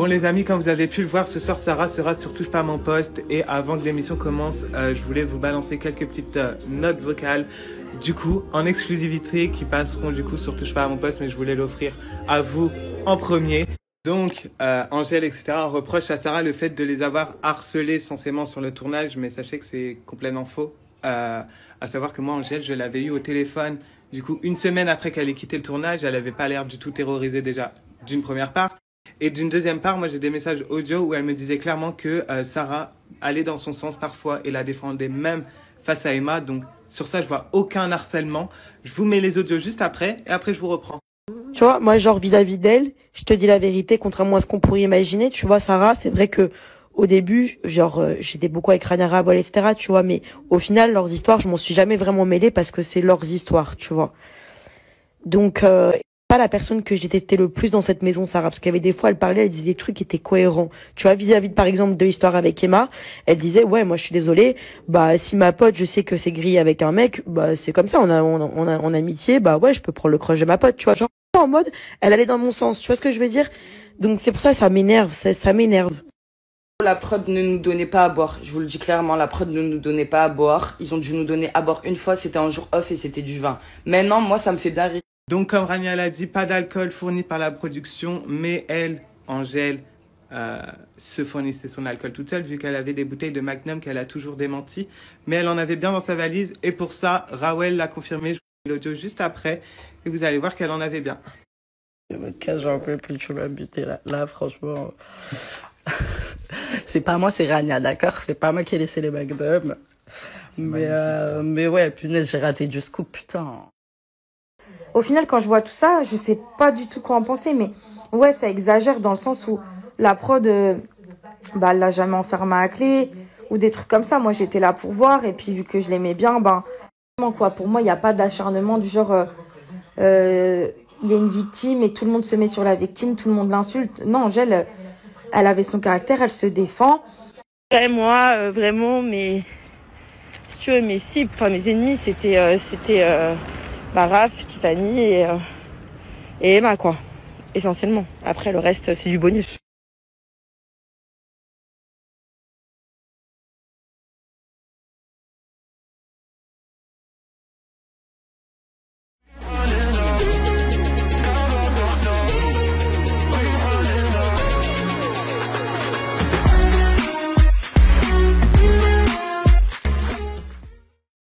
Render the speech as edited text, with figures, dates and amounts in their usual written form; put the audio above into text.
Bon les amis, comme vous avez pu le voir, ce soir Sarah sera sur Touche pas à mon poste. Et avant que l'émission commence, je voulais vous balancer quelques petites notes vocales du coup en exclusivité qui passeront du coup sur Touche pas à mon poste, mais je voulais l'offrir à vous en premier. Donc Angèle etc. reproche à Sarah le fait de les avoir harcelés censément sur le tournage, mais sachez que c'est complètement faux. À savoir que moi Angèle, je l'avais eu au téléphone du coup une semaine après qu'elle ait quitté le tournage. Elle avait pas l'air du tout terrorisée déjà d'une première part. Et d'une deuxième part, moi j'ai des messages audio où elle me disait clairement que Sarah allait dans son sens parfois et la défendait même face à Emma. Donc sur ça, je vois aucun harcèlement. Je vous mets les audios juste après et après je vous reprends. Tu vois, moi genre vis-à-vis d'elle, je te dis la vérité, contrairement à ce qu'on pourrait imaginer. Tu vois, Sarah, c'est vrai que au début, genre j'étais beaucoup avec Rania Rabol, etc. Tu vois, mais au final, leurs histoires, je m'en suis jamais vraiment mêlée parce que c'est leurs histoires, tu vois. Donc pas la personne que je détestais le plus dans cette maison, Sarah, parce qu'il y avait des fois, elle parlait, elle disait des trucs qui étaient cohérents. Tu vois, vis-à-vis par exemple de l'histoire avec Emma, elle disait ouais, moi je suis désolée, bah si ma pote, je sais que c'est grillé avec un mec, bah c'est comme ça, on a amitié, bah ouais, je peux prendre le crush de ma pote, tu vois, genre en mode, elle allait dans mon sens, tu vois ce que je veux dire? Donc c'est pour ça que ça m'énerve, ça m'énerve. La prod ne nous donnait pas à boire. Je vous le dis clairement, la prod ne nous donnait pas à boire. Ils ont dû nous donner à boire une fois, c'était un jour off et c'était du vin. Maintenant, moi, ça me fait bien rire. Donc comme Rania l'a dit, pas d'alcool fourni par la production, mais elle, Angèle, se fournissait son alcool toute seule vu qu'elle avait des bouteilles de Magnum qu'elle a toujours démenties. Mais elle en avait bien dans sa valise et pour ça, Rawel l'a confirmé. Je vous mets l'audio juste après et vous allez voir qu'elle en avait bien. Votre cas, j'en peux plus, tu m'as buté là. Là, franchement, c'est pas moi, c'est Rania, d'accord? C'est pas moi qui ai laissé les Magnum. Mais ouais, punaise, j'ai raté du scoop, putain. Au final, quand je vois tout ça, je sais pas du tout quoi en penser, mais ouais, ça exagère dans le sens où la prod, bah, elle l'a jamais enfermée à clé ou des trucs comme ça. Moi, j'étais là pour voir et puis vu que je l'aimais bien, ben, quoi, pour moi, il n'y a pas d'acharnement du genre, il y a une victime et tout le monde se met sur la victime, tout le monde l'insulte. Non, Angèle, elle avait son caractère, elle se défend. Ouais, moi, vraiment, mes cibles, enfin mes ennemis, c'était Raph, Tiffany et Emma, quoi. Essentiellement. Après, le reste, c'est du bonus.